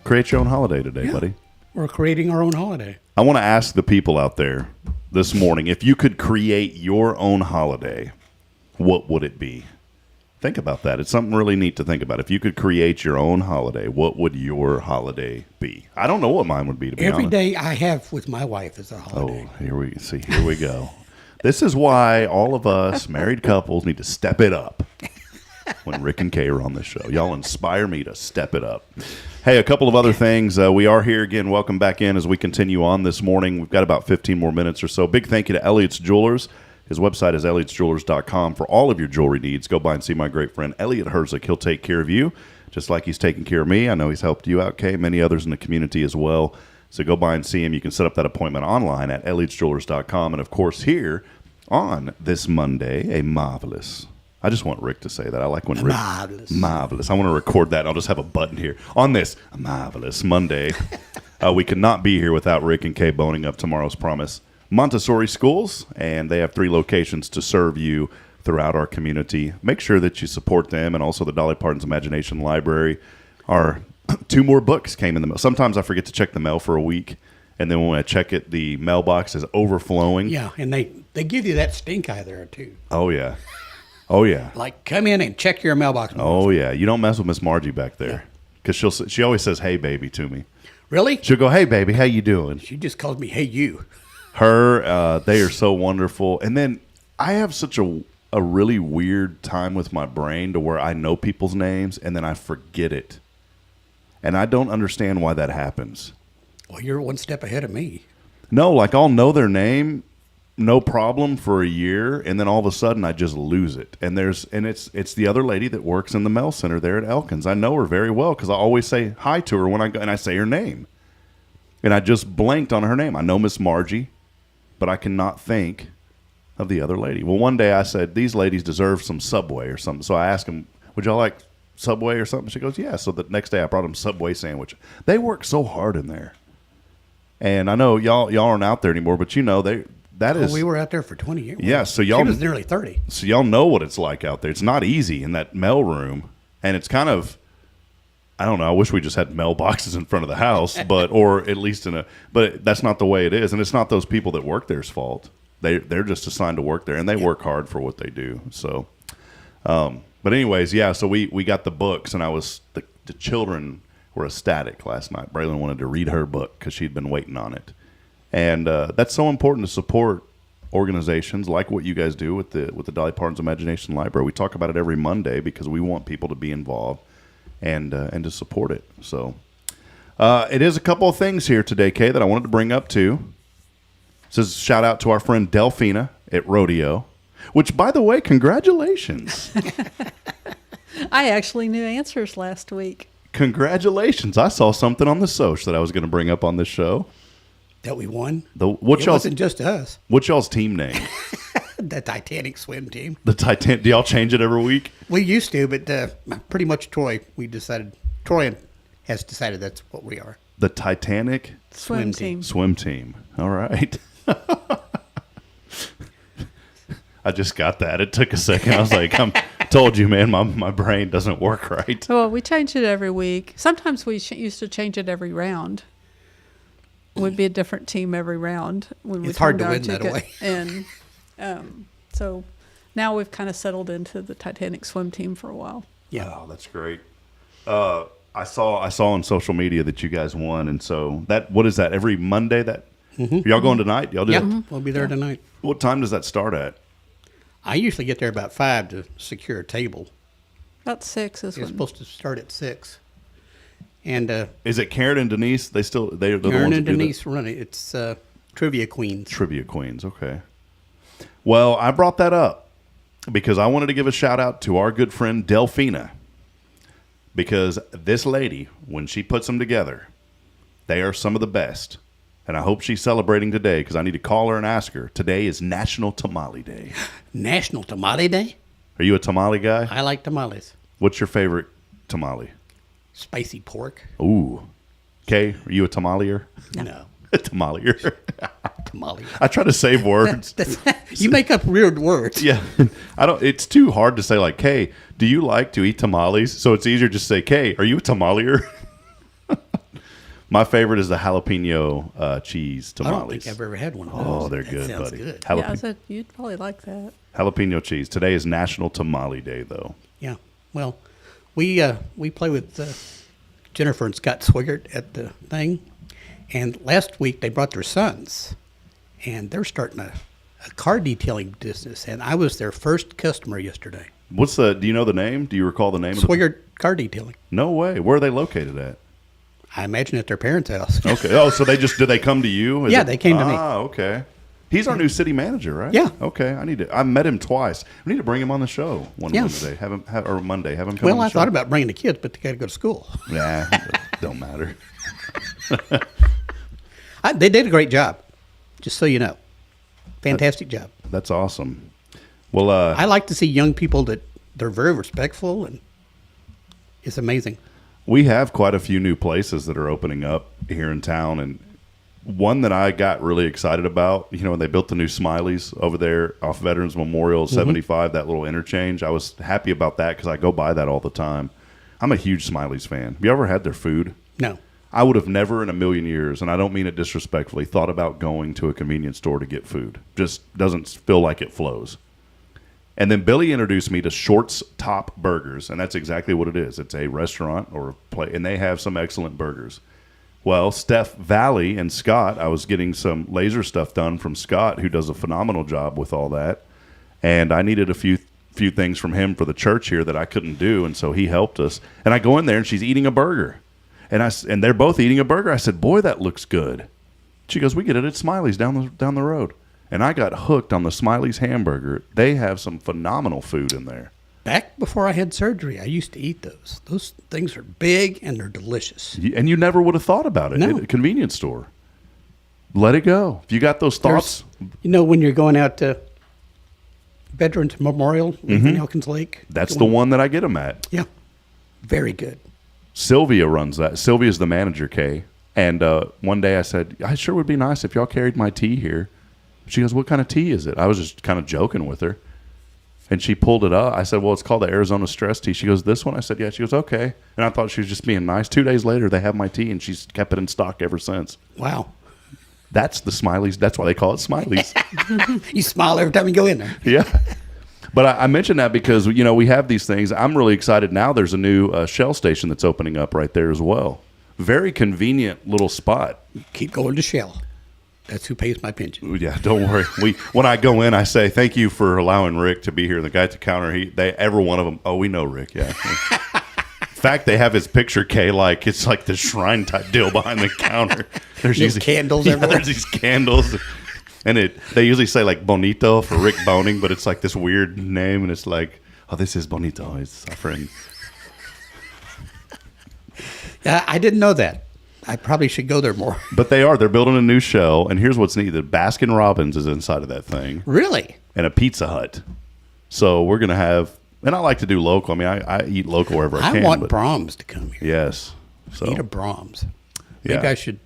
Create your own holiday today, buddy. We're creating our own holiday. I want to ask the people out there this morning, if you could create your own holiday, what would it be? Think about that. It's something really neat to think about. If you could create your own holiday, what would your holiday be? I don't know what mine would be, to be honest. Every day I have with my wife is a holiday. Oh, here we go. This is why all of us married couples need to step it up when Rick and Kay are on this show. Y'all inspire me to step it up. Hey, a couple of other things. We are here again. Welcome back in as we continue on this morning. We've got about 15 more minutes or so. Big thank you to Elliot's Jewelers. His website is elliotsjewelers.com for all of your jewelry needs. Go by and see my great friend Elliot Herzig. He'll take care of you just like he's taking care of me. I know he's helped you out, Kay, many others in the community as well. So go by and see him. You can set up that appointment online at elliotsjewelers.com. And, of course, here on this Monday, a marvelous. I just want Rick to say that. I like when Rick. Marvelous. I want to record that. I'll just have a button here. On this marvelous Monday, we could not be here without Rick and Kay boning up Tomorrow's Promise Montessori schools, and they have 3 locations to serve you throughout our community. Make sure that you support them, and also the Dolly Parton's Imagination Library. Our 2 more books came in the mail. Sometimes I forget to check the mail for a week, and then when I check it, the mailbox is overflowing. Yeah, and they give you that stink eye there, too. Oh, yeah. Oh, yeah. Like, come in and check your mailbox. Oh, yeah. You don't mess with Miss Margie back there. Because she always says, hey, baby, to me. Really? She'll go, hey, baby, how you doing? She just calls me, hey, you. Her, they are so wonderful. And then I have such a really weird time with my brain to where I know people's names and then I forget it. And I don't understand why that happens. Well, you're one step ahead of me. No, like I'll know their name, no problem for a year, and then all of a sudden I just lose it. And it's the other lady that works in the mail center there at Elkins. I know her very well because I always say hi to her when I go and I say her name. And I just blanked on her name. I know Miss Margie, but I cannot think of the other lady. Well, one day I said, these ladies deserve some Subway or something. So I asked them, would y'all like Subway or something? She goes, yeah. So the next day I brought them Subway sandwich. They work so hard in there. And I know y'all aren't out there anymore, but you know, we were out there for 20 years. Yeah, so y'all. She was nearly 30. So y'all know what it's like out there. It's not easy in that mail room, and it's kind of, I don't know. I wish we just had mailboxes in front of the house, or at least but that's not the way it is, and it's not those people that work there's fault. They're just assigned to work there, and they work hard for what they do. So, but anyways, yeah. So we got the books, and the children were ecstatic last night. Braylon wanted to read her book because she'd been waiting on it. And that's so important to support organizations like what you guys do with the Dolly Parton's Imagination Library. We talk about it every Monday because we want people to be involved and to support it. So it is a couple of things here today, Kay, that I wanted to bring up too. It says shout out to our friend Delphina at Rodeo, which, by the way, congratulations. I actually knew answers last week. Congratulations. I saw something on the social that I was going to bring up on this show. That we won? It wasn't just us. What's y'all's team name? The Titanic swim team. The Titanic. Do y'all change it every week? We used to, but pretty much Troy has decided that's what we are. The Titanic swim team. Swim team. All right. I just got that. It took a second. I was like, told you, man, my brain doesn't work right. Well, we change it every week. Sometimes we used to change it every round. Would be a different team every round. It's hard to win that way. And so now we've kind of settled into the Titanic swim team for a while. Yeah, oh, that's great. I saw on social media that you guys won, and so what is that? Every Monday that are y'all going tonight? Y'all do? Yeah, we'll be there tonight. What time does that start at? I usually get there about 5 to secure a table. About 6 is when it's supposed to start at 6. And is it Karen and Denise? They're the Karen ones and Denise run it. It's Trivia Queens. Trivia Queens. Okay. Well, I brought that up because I wanted to give a shout out to our good friend Delphina, because this lady, when she puts them together, they are some of the best. And I hope she's celebrating today because I need to call her and ask her. Today is National Tamale Day. National Tamale Day? Are you a tamale guy? I like tamales. What's your favorite tamale? Spicy pork. Ooh. Kay, are you a tamalier? No. A tamalier. tamale. I try to save words. You make up weird words. Yeah, I don't. It's too hard to say like, "Kay, do you like to eat tamales?" So it's easier just to say, "Kay, are you a tamalier?" My favorite is the jalapeno cheese I tamales. don't think I've ever had one of those. Oh, they're That good, sounds buddy. good. Yeah, I said you'd probably like that. Jalapeno cheese. Today is National Tamale Day, though. Yeah. Well, we play with Jennifer and Scott Swigert at the thing, and last week they brought their sons, and they're starting a car detailing business, and I was their first customer yesterday. Do you know the name? Do you recall the name? Swigert Car Detailing. No way. Where are they located at? I imagine at their parents' house. Okay. Oh, so did they come to you? Yeah, they came to me. Ah, okay. He's our new city manager, right? Yeah. Okay. I met him twice. We need to bring him on the show one Yeah. Wednesday. Or Monday. Have him come on Well, the I show. thought about bringing the kids, but they got to go to school. Nah, don't matter. They did a great job, just so you know. Fantastic job. That's awesome. Well, I like to see young people that they're very respectful, and it's amazing. we have quite a few new places that are opening up here in town, and one that I got really excited about, when they built the new Smileys over there off Veterans Memorial 75, that little interchange, I was happy about that because I go by that all the time. I'm a huge Smileys fan. Have you ever had their food? No. I would have never in a million years, and I don't mean it disrespectfully, thought about going to a convenience store to get food. Just doesn't feel like it flows. And then Billy introduced me to Short's Top Burgers, and that's exactly what it is. It's a restaurant or a place, and they have some excellent burgers. Well, Steph Valley and Scott, I was getting some laser stuff done from Scott, who does a phenomenal job with all that. And I needed a few things from him for the church here that I couldn't do, and so he helped us. And I go in there, and she's eating a burger. And they're both eating a burger. I said, "Boy, that looks good." She goes, "We get it at Smiley's down the road." And I got hooked on the Smiley's hamburger. They have some phenomenal food in there. Back before I had surgery, I used to eat those. Those things are big and they're delicious. And you never would have thought about it No. at a convenience store. Let it go. If you got those thoughts. When you're going out to Veterans Memorial in Elkins Lake. That's the one that I get them at. Yeah. Very good. Sylvia runs that. Sylvia's the manager, Kay. And one day I said, "I sure would be nice if y'all carried my tea here." She goes, "What kind of tea is it?" I was just kind of joking with her. And she pulled it up. I said, "Well, it's called the Arizona Stress Tea." She goes, "This one?" I said, "Yeah." She goes, "Okay." And I thought she was just being nice. 2 days later, they have my tea, and she's kept it in stock ever since. Wow. That's the Smileys. That's why they call it Smileys. You smile every time you go in there. Yeah. But I mentioned that because, we have these things. I'm really excited now. There's a new Shell station that's opening up right there as well. Very convenient little spot. Keep going to Shell. That's who pays my pension. Yeah, don't worry. When I go in, I say, "Thank you for allowing Rick to be here." The guy at the counter, every one of them, "Oh, we know Rick, yeah." In fact, they have his picture, Kay, like it's like the shrine type deal behind the counter. There's There's candles everywhere. There's these candles. And they usually say like Bonito for Rick Boning, but it's like this weird name, and it's like, "Oh, this is Bonito. He's suffering." Yeah, I didn't know that. I probably should go there more. But they're building a new Shell, and here's what's neat: the Baskin Robbins is inside of that thing, Really? and a Pizza Hut. So we're gonna have, and I like to do local. I mean, I eat local wherever I I can. want but Brahms to come here. yes, so Eat a Brahms. Maybe Yeah. I should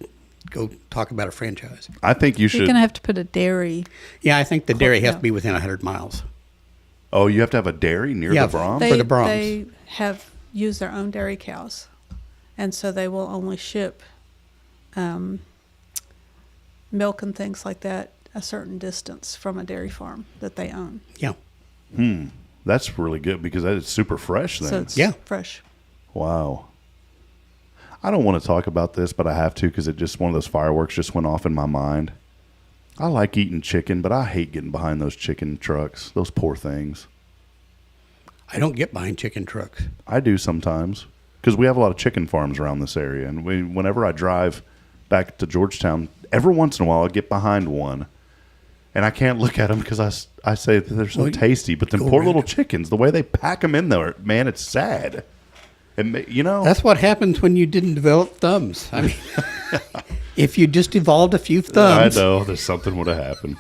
go talk about a franchise. I think you You're should. going to have to put a dairy. Yeah, I think the dairy has yeah. to be within 100 miles. Oh, you have to have a dairy near Yeah, the Brahms. For the Brahms. They have used their own dairy cows, and so they will only ship milk and things like that a certain distance from a dairy farm that they own. Yeah. That's really good because that is super fresh. Then So it's Yeah. fresh. wow. I don't want to talk about this, but I have to because one of those fireworks just went off in my mind. I like eating chicken, but I hate getting behind those chicken trucks. Those poor things. I don't get behind chicken trucks. I do sometimes because we have a lot of chicken farms around this area, and whenever I drive back to Georgetown, every once in a while I get behind one, and I can't look at them because I say that they're so Well, tasty, but then go poor around little it. chickens, the way they pack them in there, man, it's sad. And That's what happens when you didn't develop thumbs. I mean, if you just evolved a few thumbs. I know there's something would have happened.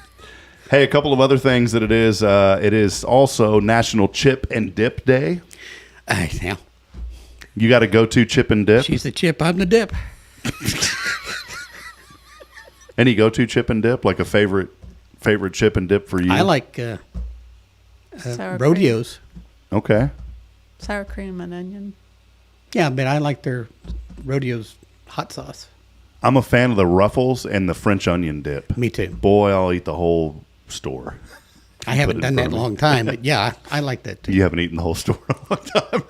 Hey, a couple of other things that it is. It is also National Chip and Dip Day. Now, You got to go to Chip and Dip. she's the chip, I'm the dip. Any go-to chip and dip, like a favorite chip and dip for you? I like Sour rodeos. Okay. Sour cream and onion. Yeah, but I like their rodeos hot sauce. I'm a fan of the Ruffles and the French onion dip. Me too. Boy, I'll eat the whole store. I haven't done that in a long time, but yeah, I like that too. You haven't eaten the whole store in a long time.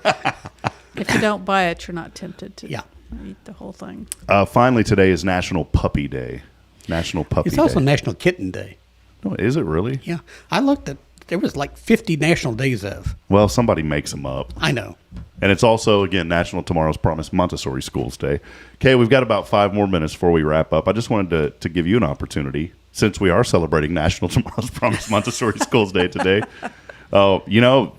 If you don't buy it, you're not tempted to Yeah. eat the whole thing. Finally, today is National Puppy Day. National Puppy It's Day. also National Kitten Day. Oh, is it really? Yeah, I looked at. There was like 50 national days of. Well, somebody makes them up. I know. And it's also, again, National Tomorrow's Promise Montessori Schools Day. Okay, we've got about 5 more minutes before we wrap up. I just wanted to give you an opportunity, since we are celebrating National Tomorrow's Promise Montessori Schools Day today.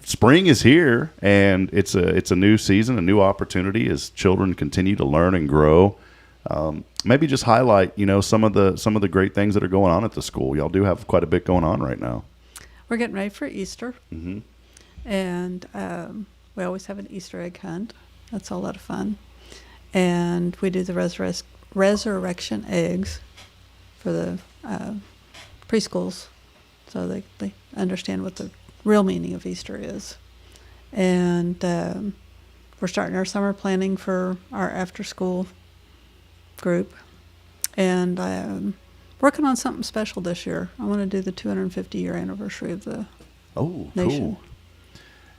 Spring is here, and it's a new season, a new opportunity as children continue to learn and grow. Maybe just highlight, some of the great things that are going on at the school. Y'all do have quite a bit going on right now. We're getting ready for Easter. Mm-hmm. And we always have an Easter egg hunt. That's a lot of fun. And we do the resurrection eggs for the preschools so they understand what the real meaning of Easter is. And we're starting our summer planning for our after-school group. And working on something special this year. I want to do the 250-year anniversary of the nation. Cool.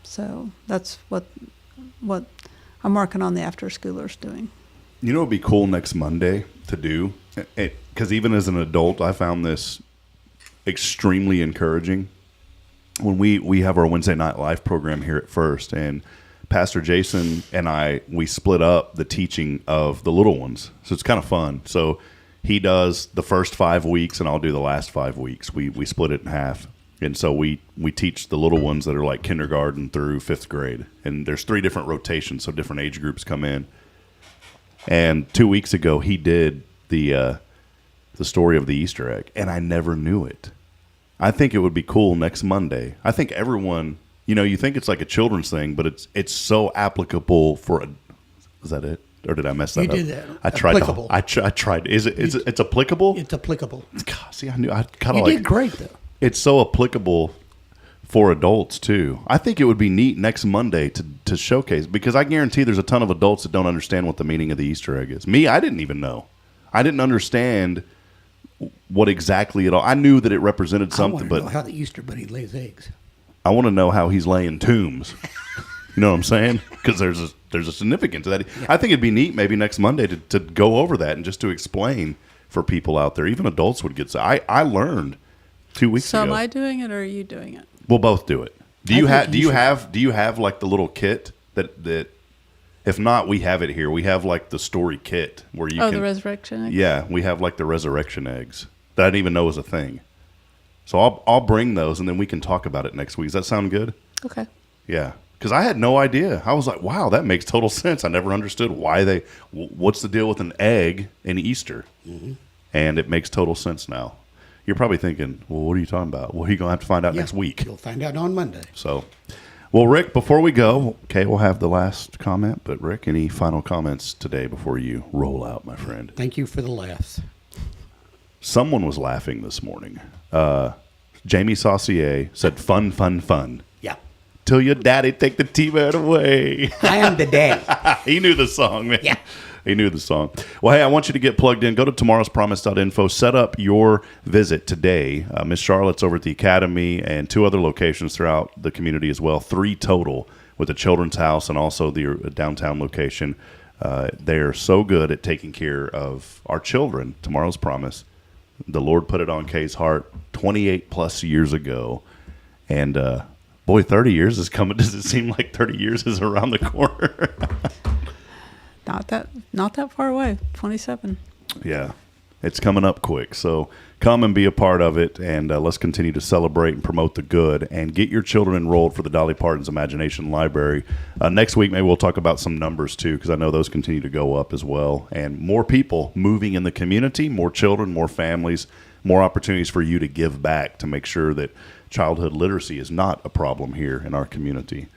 So that's what I'm working on the after-schoolers doing. You know what would be cool next Monday to do? Because even as an adult, I found this extremely encouraging. When we have our Wednesday Night Live program here at First, and Pastor Jason and we split up the teaching of the little ones. So it's kind of fun. So he does the first 5 weeks, and I'll do the last 5 weeks. We split it in half. And so we teach the little ones that are like kindergarten through 5th grade. And there's 3 different rotations, so different age groups come in. And 2 weeks ago, he did the story of the Easter egg, and I never knew it. I think it would be cool next Monday. I think everyone, you think it's like a children's thing, but it's so applicable for is that it? Or did I mess that up? You did that. I tried. Applicable. I tried. It's applicable? It's applicable. God, see, I knew. I kind You of did great though. It's so applicable for adults too. I think it would be neat next Monday to showcase, because I guarantee there's a ton of adults that don't understand what the meaning of the Easter egg is. Me, I didn't even know. I didn't understand what exactly it all. I knew that it represented something, I want to but know how the Easter Bunny lays eggs. I want to know how he's laying tombs. You know what I'm saying? Because there's a significance to that. Yeah. I think it'd be neat maybe next Monday to go over that and just to explain for people out there. Even adults would get. I learned 2 weeks ago. So am I doing it or are you doing it? We'll both do it. Do you have like the little kit that if not, we have it here. We have like the story kit where you can. The resurrection eggs? Yeah, we have like the resurrection eggs that I didn't even know was a thing. So I'll bring those, and then we can talk about it next week. Does that sound good? Okay. Yeah, because I had no idea. I was like, wow, that makes total sense. I never understood why what's the deal with an egg in Easter? Mm-hmm. And it makes total sense now. You're probably thinking, well, what are you talking about? Well, you're going to have to find out next week. You'll find out on Monday. So, well, Rick, before we go, okay, we'll have the last comment. But, Rick, any final comments today before you roll out, my friend? Thank you for the laughs. Someone was laughing this morning. Jamie Saucier said, fun, fun, fun. Yeah. Till your daddy take the T-bird away. I am the daddy. He knew the song, man. Yeah. He knew the song. Well, hey, I want you to get plugged in. Go to tomorrowspromise.info. Set up your visit today. Miss Charlotte's over at the Academy and 2 other locations throughout the community as well. 3 total with the Children's House and also the downtown location. They are so good at taking care of our children. Tomorrow's Promise. The Lord put it on Kay's heart 28 plus years ago. And, boy, 30 years is coming. Does it seem like 30 years is around the corner? Not that far away. 27. Yeah, it's coming up quick. So come and be a part of it, and let's continue to celebrate and promote the good, and get your children enrolled for the Dolly Parton's Imagination Library. Next week, maybe we'll talk about some numbers too, because I know those continue to go up as well. And more people moving in the community, more children, more families, more opportunities for you to give back to make sure that childhood literacy is not a problem here in our community.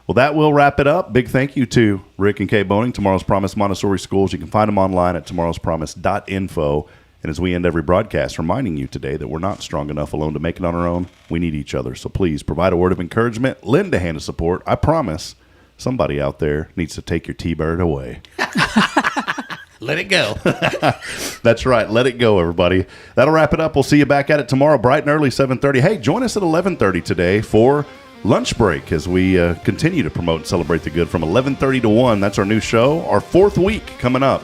Well, that will wrap it up. Big thank you to Rick and Kay Boning, Tomorrow's Promise Montessori Schools. You can find them online at tomorrowspromise.info. And as we end every broadcast, reminding you today that we're not strong enough alone to make it on our own. We need each other. So please provide a word of encouragement, lend a hand of support. I promise somebody out there needs to take your T-Bird away. Let it go. That's right. Let it go, everybody. That'll wrap it up. We'll see you back at it tomorrow, bright and early, 7:30. Hey, join us at 11:30 today for lunch break as we continue to promote and celebrate the good from 11:30 to 1. That's our new show, our 4th week coming up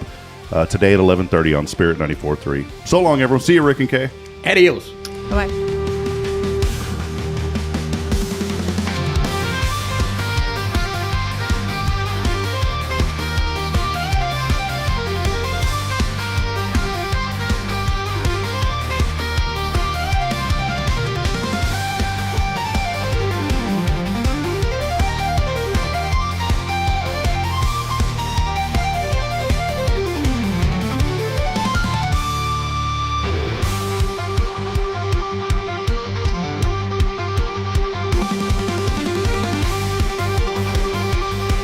today at 11:30 on Spirit 94.3. So long, everyone. See you, Rick and Kay. Adios. Bye-bye.